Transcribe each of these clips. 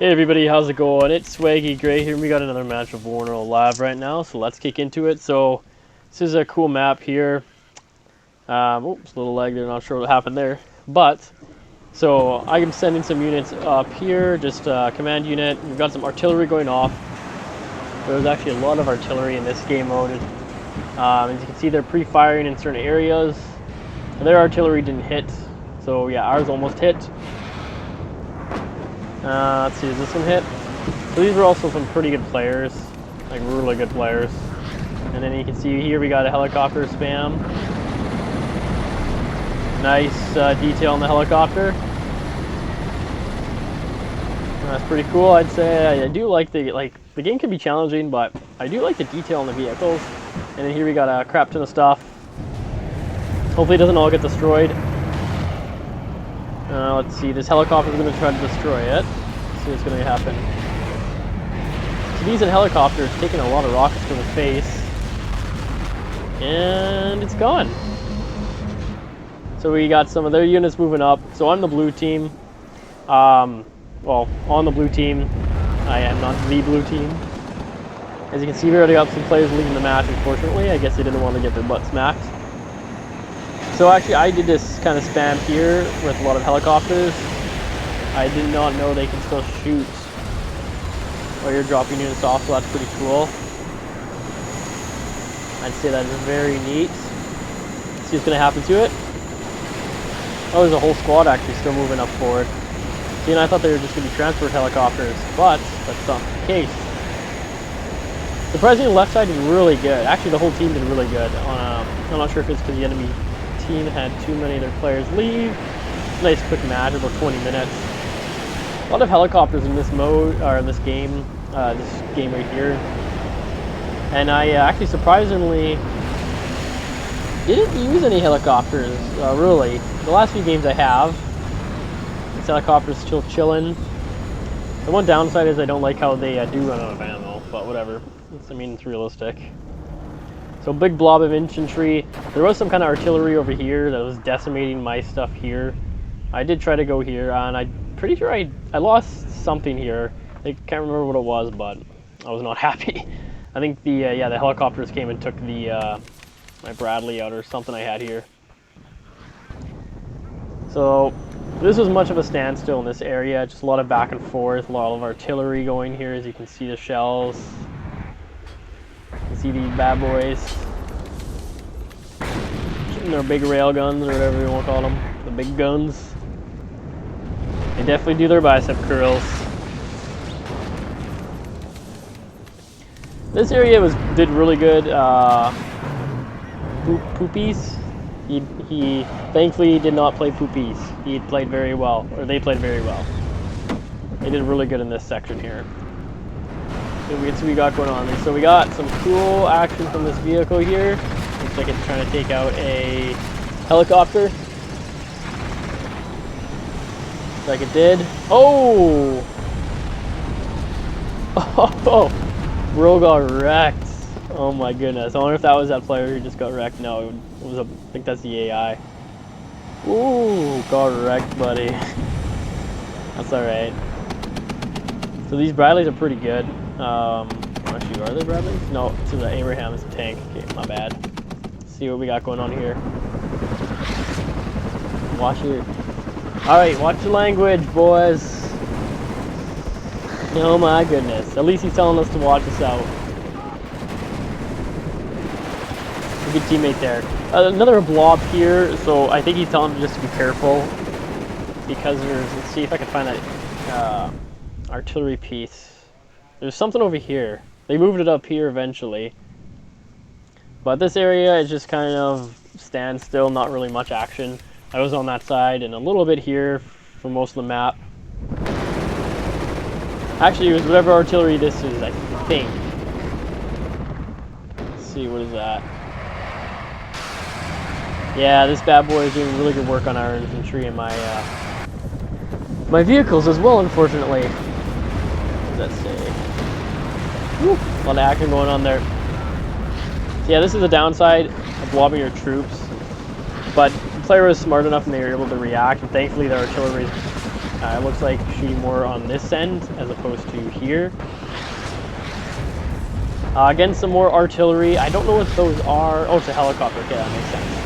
Hey everybody, how's it going? It's Swaggy Gray here. We got another match of Warno live right now, so let's kick into it. So this is a cool map here. Oops, a little lag there, not sure what happened there. But, so I am sending some units up here, just a command unit. We've got some artillery going off. There's actually a lot of artillery in this game mode. As you can see, they're pre-firing in certain areas. Their artillery didn't hit, so yeah, ours almost hit. Let's see, does this one hit? So these are also some pretty good players, like really good players. And then you can see here we got a helicopter spam. Nice detail on the helicopter. That's pretty cool, I'd say. I do like the game can be challenging, but I do like the detail on the vehicles. And then here we got a crap ton of stuff. Hopefully it doesn't all get destroyed. Let's see, this helicopter is going to try to destroy it. Let's see what's going to happen. So these helicopters taking a lot of rockets to the face. And it's gone. So we got some of their units moving up. So I'm the blue team. Well, on the blue team. I am not the blue team. As you can see, we already got some players leaving the match, unfortunately. I guess they didn't want to get their butts smacked. So actually, I did this kind of spam here with a lot of helicopters. I did not know they can still shoot while you're dropping units off, so that's pretty cool. I'd say that is very neat. Let's see what's going to happen to it. Oh, there's a whole squad actually still moving up forward. See, and I thought they were just going to be transferred helicopters, but that's not the case. Surprisingly, the left side did really good. Actually, the whole team did really good. I'm not sure if it's because the enemy team had too many of their players leave. Nice quick match, about 20 minutes. A lot of helicopters in this mode, or in this game right here. And I actually surprisingly didn't use any helicopters, really. The last few games I have, this helicopter's still chilling. The one downside is I don't like how they do run out of ammo, but whatever. I mean, it's realistic. So big blob of infantry. There was some kind of artillery over here that was decimating my stuff here. I did try to go here, and I'm pretty sure I lost something here. I can't remember what it was, but I was not happy. I think the helicopters came and took the my Bradley out or something I had here. So this was much of a standstill in this area. Just a lot of back and forth, a lot of artillery going here, as you can see the shells. You see these bad boys. Shooting their big rail guns, or whatever you want to call them. The big guns. They definitely do their bicep curls. This area did really good. Poopies. He thankfully did not play Poopies. He played very well, or they played very well. They did really good in this section here. So we can see what we got going on. So we got some cool action from this vehicle here. Looks like it's trying to take out a helicopter. Like it did. Oh! Oh! Bro got wrecked. Oh my goodness. I wonder if that was that player who just got wrecked. No, it was I think that's the AI. Ooh, got wrecked, buddy. That's alright. So these Bradleys are pretty good. Actually, are they Bradleys? No, this is an Abraham's tank. Okay, my bad. Let's see what we got going on here. Watch it. Alright, watch the language, boys. Oh my goodness. At least he's telling us to watch this out. A good teammate there. Another blob here, so I think he's telling me just to be careful. Because let's see if I can find that artillery piece. There's something over here. They moved it up here eventually. But this area is just kind of standstill, not really much action. I was on that side and a little bit here for most of the map. Actually, it was whatever artillery this is, I think. Let's see, what is that? Yeah, this bad boy is doing really good work on our infantry and my vehicles as well, unfortunately. What does that say? Woo, a lot of action going on there. So yeah, this is the downside of blobbing your troops. But the player was smart enough and they were able to react, and thankfully their artillery It looks like shooting more on this end as opposed to here. Again, some more artillery. I don't know what those are. Oh, it's a helicopter. Okay, that makes sense.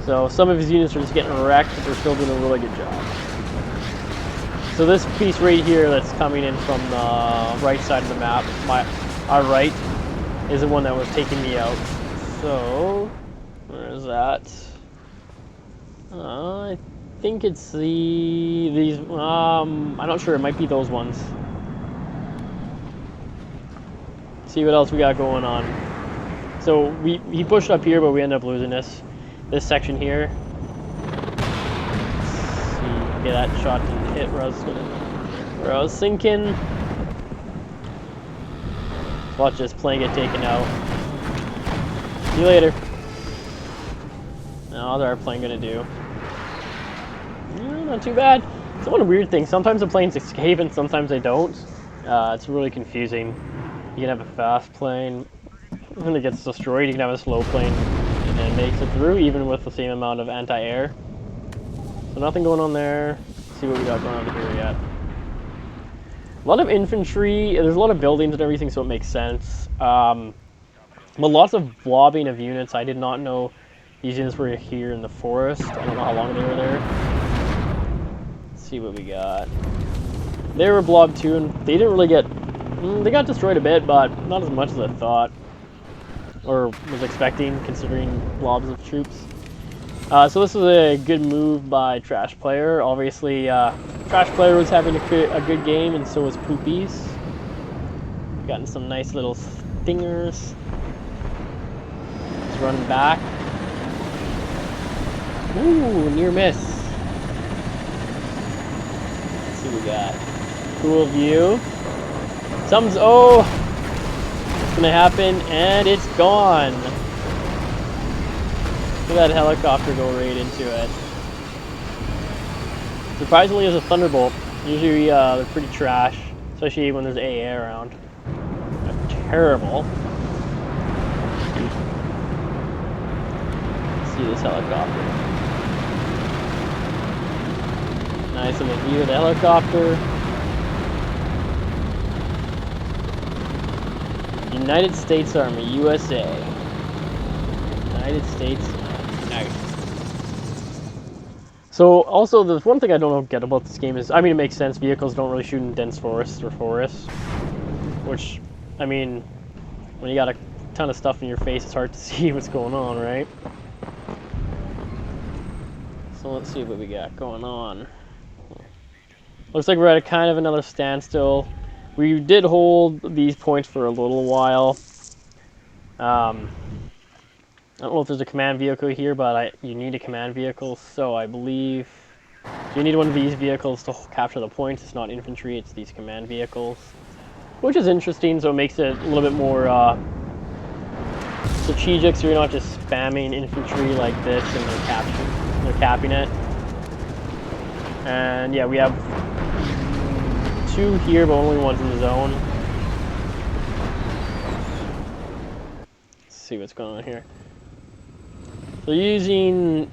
So some of his units are just getting wrecked, but they're still doing a really good job. So this piece right here that's coming in from the right side of the map, our right, is the one that was taking me out. So, where is that? I think it's these, I'm not sure, it might be those ones. See what else we got going on. So he pushed up here, but we ended up losing this section here. Let's see, okay, that shot didn't hit where I was thinking. Watch this plane get taken out. See you later. Now, how's our plane gonna do? Not too bad. It's one weird thing. Sometimes the planes escape and sometimes they don't. It's really confusing. You can have a fast plane, when it gets destroyed, you can have a slow plane and it makes it through even with the same amount of anti-air. So nothing going on there. Let's see what we got going on here yet. A lot of infantry, there's a lot of buildings and everything, so it makes sense. But lots of blobbing of units. I did not know these units were here in the forest. I don't know how long they were there. Let's see what we got. They were blobbed too, and they didn't really get... They got destroyed a bit, but not as much as I thought. Or was expecting, considering blobs of troops. So this was a good move by Trash Player. Obviously, Trash Player was having a good game, and so was Poopies. Gotten some nice little stingers. Let's run back. Ooh, near miss. Let's see what we got. Cool view. Something's, oh! It's gonna happen, and it's gone. Look at that helicopter go right into it. Surprisingly, it's a Thunderbolt. Usually they're pretty trash, especially when there's AA around. They're terrible. Let's see this helicopter. Nice little view of the helicopter. United States Army, USA. United States Army. So, also, there's one thing I don't get about this game is, I mean, it makes sense, vehicles don't really shoot in dense forests or forests. Which, I mean, when you got a ton of stuff in your face, it's hard to see what's going on, right? So let's see what we got going on. Looks like we're at a kind of another standstill. We did hold these points for a little while. I don't know if there's a command vehicle here, but you need a command vehicle, so I believe you need one of these vehicles to capture the points. It's not infantry, it's these command vehicles. Which is interesting, so it makes it a little bit more strategic, so you're not just spamming infantry like this and they're capping it. And yeah, we have 2 here, but only one's in the zone. Let's see what's going on here. So using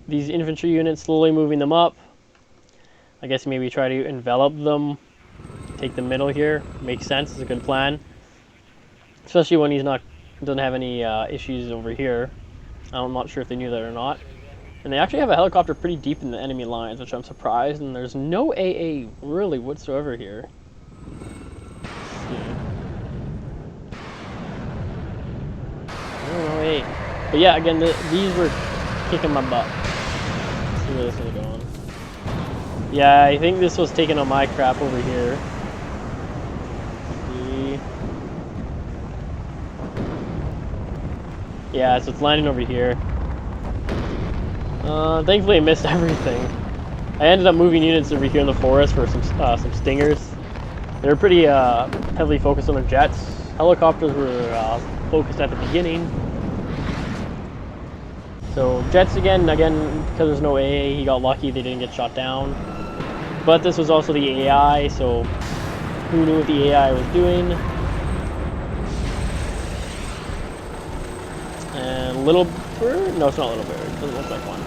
these infantry units, slowly moving them up. I guess maybe try to envelop them. Take the middle here. Makes sense, it's a good plan. Especially when doesn't have any issues over here. I'm not sure if they knew that or not. And they actually have a helicopter pretty deep in the enemy lines, which I'm surprised, and there's no AA really whatsoever here. No AA. But yeah, again, these were kicking my butt. Let's see where this is going. Yeah, I think this was taking on my crap over here. Yeah, so it's landing over here. Thankfully I missed everything. I ended up moving units over here in the forest for some stingers. They were pretty heavily focused on the jets. Helicopters were focused at the beginning. So jets again, because there's no AA, he got lucky, they didn't get shot down. But this was also the AI, so who knew what the AI was doing? And Little Bird? No, it's not Little Bird. It doesn't look like one.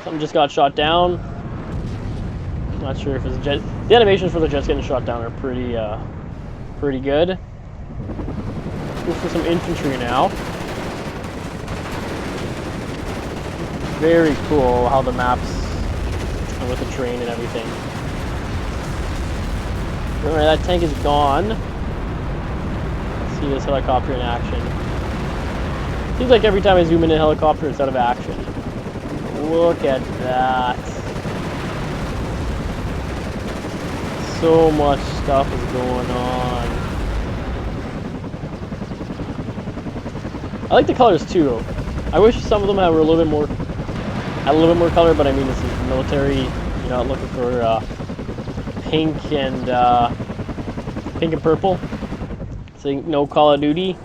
Some just got shot down. Not sure if it's a jet. The animations for the jets getting shot down are pretty good. Go for some infantry now. Very cool how the maps with the terrain and everything. Alright, that tank is gone. Let's see this helicopter in action. Seems like every time I zoom in a helicopter, it's out of action. Look at that. So much stuff is going on. I like the colors too. I wish some of them had a little bit more color, but I mean, this is military. You're not looking for pink and purple. So no Call of Duty.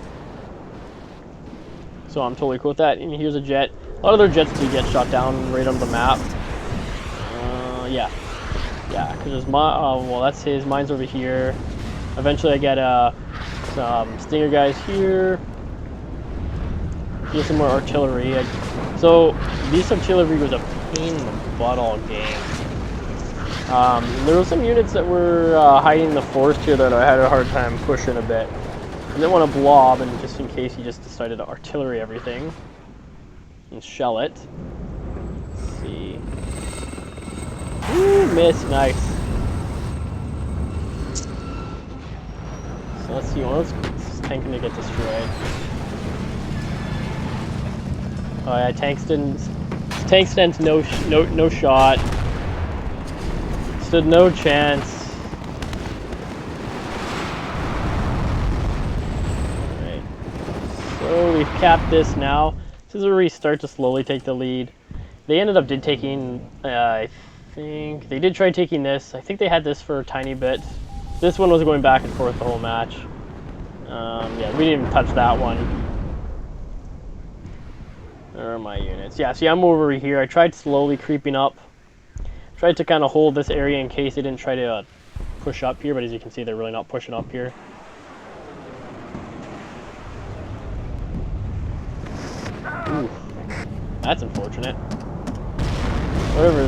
So I'm totally cool with that. And here's a jet. A lot of their jets do get shot down right on the map. Yeah, because there's well, that's his. Mine's over here. Eventually, I get some Stinger guys here. Here's some more artillery. So this artillery was a pain in the butt all game. There were some units that were hiding in the forest here that I had a hard time pushing a bit. I didn't want to blob, and just in case he just decided to artillery everything and shell it. Let's see. Ooh, miss, nice. So let's see, well, this tank gonna get destroyed. Oh yeah, tank stands no shot. Stood no chance. Alright. So we've capped this now. This is where we start to slowly take the lead. They ended up taking, I think, they did try taking this. I think they had this for a tiny bit. This one was going back and forth the whole match. Yeah, we didn't even touch that one. Where are my units? Yeah, see, I'm over here. I tried slowly creeping up. Tried to kind of hold this area in case they didn't try to push up here, but as you can see, they're really not pushing up here. Ooh, that's unfortunate. Whatever,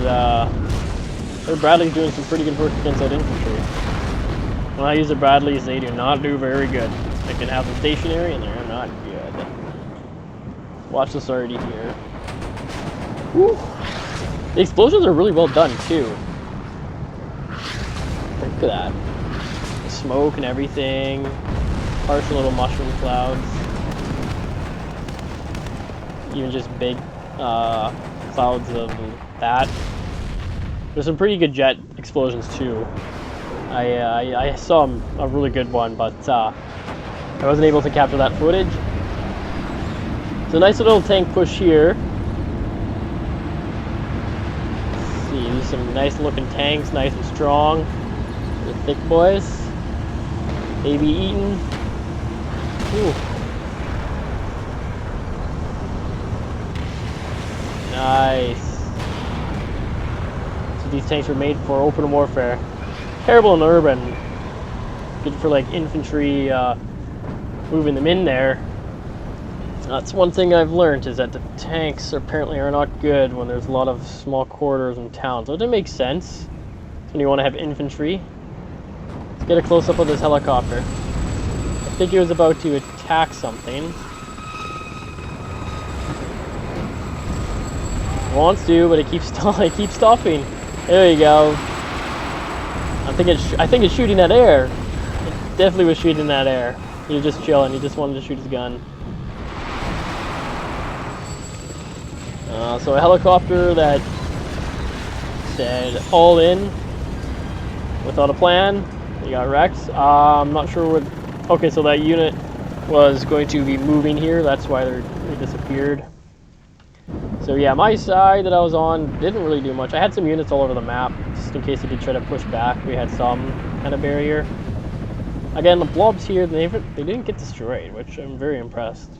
the Bradley's doing some pretty good work against that infantry. When I use the Bradleys, they do not do very good. I can have them stationary, and they're not good. Watch this already here. Woo. The explosions are really well done too. Look at that. The smoke and everything. Partial little mushroom clouds. Even just big clouds of that. There's some pretty good jet explosions too. I saw a really good one, but I wasn't able to capture that footage. So nice little tank push here. Let's see, these some nice looking tanks, nice and strong. The thick boys. Baby eaten. Ooh. Nice. So these tanks were made for open warfare. Terrible in urban. Good for like infantry, moving them in there. That's one thing I've learned, is that the tanks apparently are not good when there's a lot of small quarters in towns. So it makes sense when you want to have infantry. Let's get a close-up of this helicopter. I think he was about to attack something. Wants to, but it keeps stopping. There you go. I think it's shooting that air. It definitely was shooting that air. He was just chilling. He just wanted to shoot his gun. So a helicopter that said all in without a plan. He got wrecked. I'm not sure what. Okay, so that unit was going to be moving here. That's why they disappeared. So yeah, my side that I was on didn't really do much. I had some units all over the map, just in case they did try to push back. We had some kind of barrier. Again, the blobs here, they didn't get destroyed, which I'm very impressed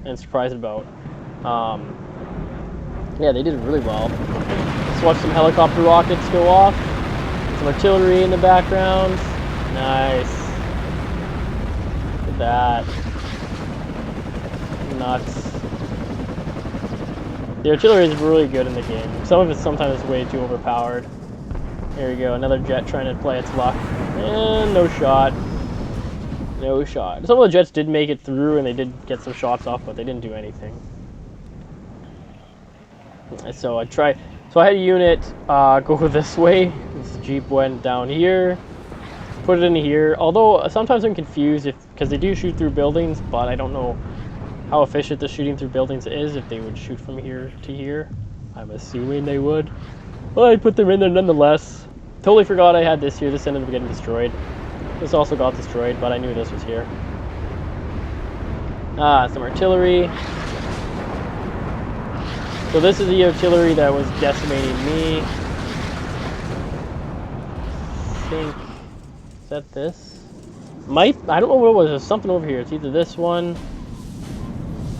and surprised about. Yeah, they did really well. Let's watch some helicopter rockets go off. Some artillery in the background. Nice. Look at that. Nuts. The artillery is really good in the game. Some of it's sometimes way too overpowered. Here we go, another jet trying to play its luck. And no shot. No shot. Some of the jets did make it through and they did get some shots off, but they didn't do anything. So I had a unit go this way. This Jeep went down here. Put it in here. Although sometimes I'm confused because they do shoot through buildings, but I don't know how efficient the shooting through buildings is, if they would shoot from here to here. I'm assuming they would. Well, I put them in there nonetheless. Totally forgot I had this here. This ended up getting destroyed. This also got destroyed, but I knew this was here. Some artillery. So this is the artillery that was decimating me. I think, is that this? I don't know what it was. There's something over here. It's either this one,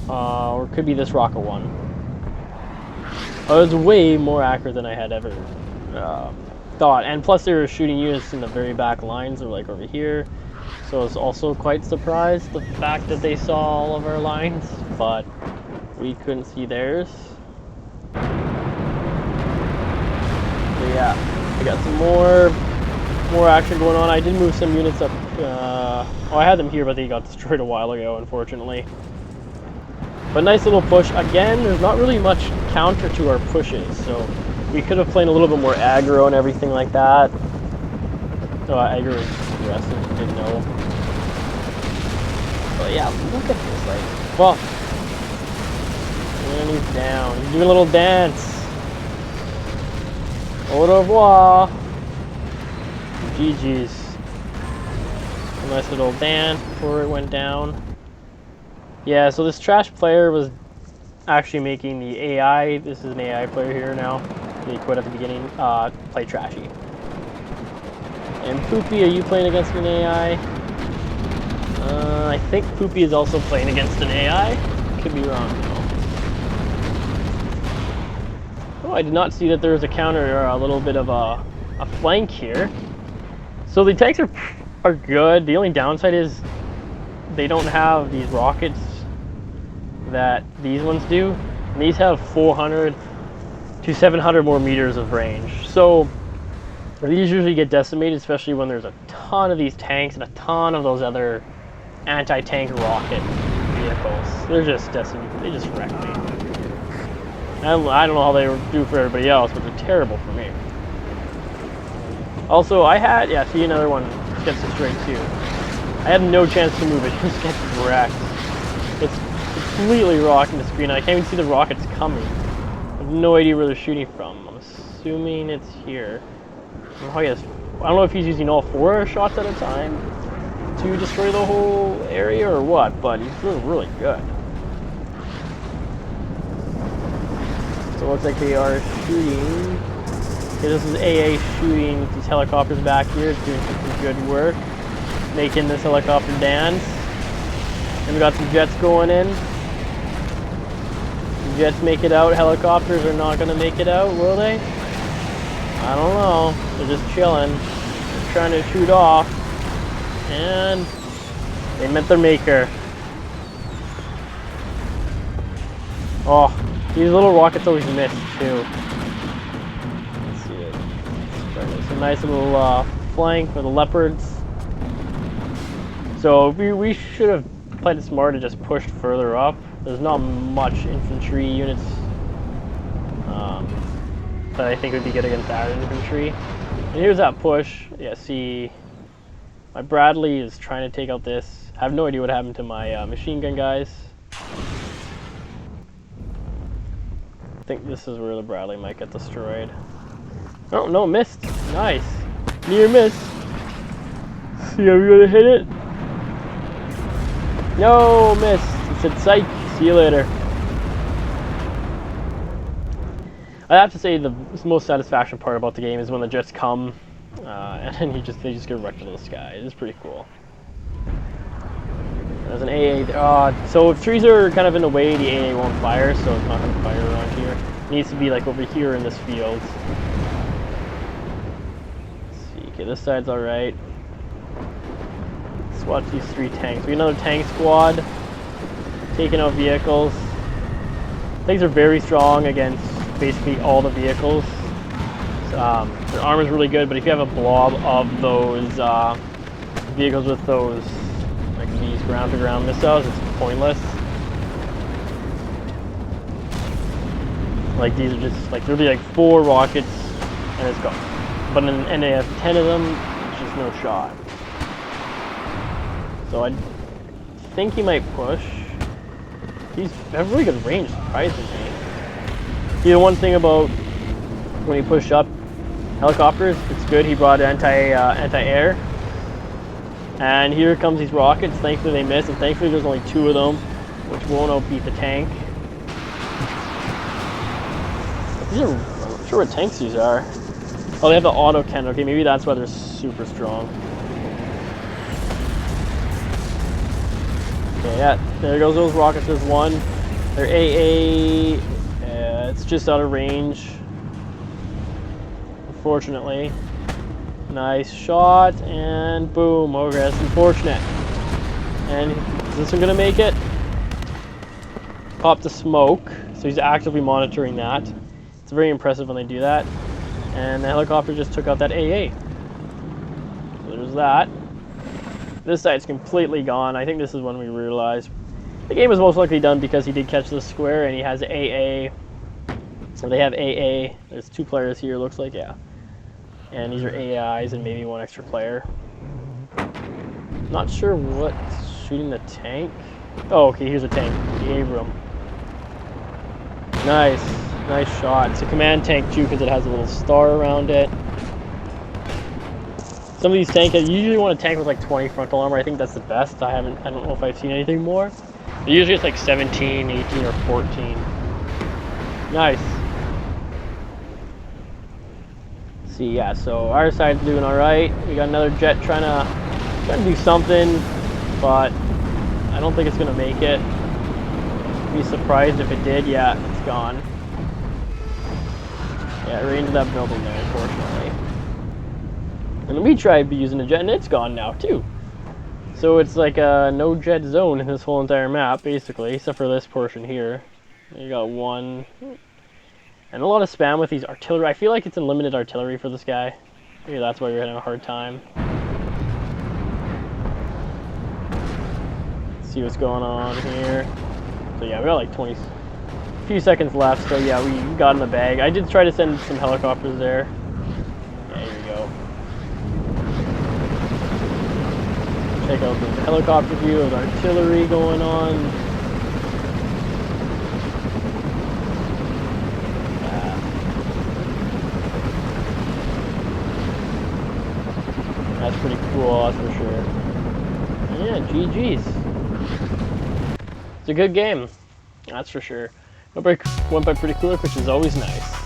or it could be this rocket one. Oh, it was way more accurate than I had ever thought. And plus they were shooting units in the very back lines, or like over here. So I was also quite surprised the fact that they saw all of our lines, but we couldn't see theirs. So yeah, I got some more action going on. I did move some units up. I had them here, but they got destroyed a while ago, unfortunately. But nice little push. Again, there's not really much counter to our pushes, so we could have played a little bit more aggro and everything like that. So aggro is aggressive, didn't know. But yeah, look at this, like, well, and he's down. He's doing a little dance. Au revoir. GG's. A nice little dance before it went down. Yeah, so this trash player was actually making the AI, this is an AI player here now, they quit at the beginning, play trashy. And Poopy, are you playing against an AI? I think Poopy is also playing against an AI. Could be wrong though. Oh, I did not see that there was a counter or a little bit of a flank here. So the tanks are good. The only downside is they don't have these rockets that these ones do. And these have 400 to 700 more meters of range. So these usually get decimated, especially when there's a ton of these tanks and a ton of those other anti-tank rocket vehicles. They're just decimated. They just wreck me. I don't know how they do for everybody else, but they're terrible for me. Also, I had, yeah, see another one gets destroyed too. I had no chance to move it. It just gets wrecked. It's completely rocking the screen. I can't even see the rockets coming. I have no idea where they're shooting from. I'm assuming it's here. I don't know if he's using all 4 shots at a time to destroy the whole area or what, but he's doing really good. So it looks like they are shooting. Okay, this is AA shooting these helicopters back here. It's doing some good work, making this helicopter dance. And we got some jets going in. The jets make it out. Helicopters are not going to make it out, will they? I don't know. They're just chilling. They're trying to shoot off. And they met their maker. Oh, these little rockets always miss too. Let's see it. It's a nice little flank for the leopards. So we should have played it smart and just pushed further up. There's not much infantry units that I think would be good against our infantry. And here's that push. Yeah, see, my Bradley is trying to take out this. I have no idea what happened to my machine gun guys. I think this is where the Bradley might get destroyed. Oh, no, missed. Nice. Near miss. See how we're gonna hit it? No, missed. It said psych. See you later. I have to say the most satisfaction part about the game is when the jets come and then they just get wrecked into the sky. It is pretty cool. There's an AA. So if trees are kind of in the way, the AA won't fire, so it's not going to fire around here. It needs to be like over here in this field. Let's see. Okay, this side's all right. Let's watch these 3 tanks. We got another tank squad taking out vehicles. Tanks are very strong against basically all the vehicles. Their armor is really good, but if you have a blob of those vehicles with those, like these ground-to-ground missiles, it's pointless. Like these are just like there'll be like 4 rockets and it's gone. But and they have 10 of them, it's just no shot. So I think he might push. He's have really good range, surprisingly. The one thing about when he pushed up helicopters, it's good. He brought anti-air, and here comes these rockets. Thankfully they missed, and thankfully there's only 2 of them, which won't outbeat the tank. These are, I'm not sure what tanks these are. Oh, they have the auto cannon. Okay, maybe that's why they're super strong. Okay, yeah, there goes those rockets. There's one. They're AA. It's just out of range, unfortunately. Nice shot, and boom. Okay, that's unfortunate. And is this one gonna make it? Pop the smoke. So he's actively monitoring that. It's very impressive when they do that. And the helicopter just took out that AA. So there's that. This side's completely gone. I think this is when we realized the game was most likely done because he did catch the square and he has AA. So they have AA. There's 2 players here, looks like, yeah. And these are AIs and maybe 1 extra player. Not sure what's shooting the tank. Oh, okay, here's a tank. The Abram. Nice. Nice shot. It's a command tank too because it has a little star around it. Some of these tanks, you usually want a tank with like 20 frontal armor. I think that's the best. I don't know if I've seen anything more. But usually it's like 17, 18, or 14. Nice. See, yeah, so our side's doing all right. We got another jet trying to do something, but I don't think it's gonna make it. Be surprised if it did. Yeah, it's gone. Yeah, it rained that building there, unfortunately. And we tried using a jet, and it's gone now too. So it's like a no jet zone in this whole entire map, basically, except for this portion here. You got 1. And a lot of spam with these artillery. I feel like it's unlimited artillery for this guy. Maybe that's why you're having a hard time. Let's see what's going on here. So yeah, we got like 20, few seconds left. So yeah, we got in the bag. I did try to send some helicopters there. Yeah, here we go. Check out the helicopter view of artillery going on. That's pretty cool, that's for sure. And yeah, GG's. It's a good game, that's for sure. Went by pretty quick, which is always nice.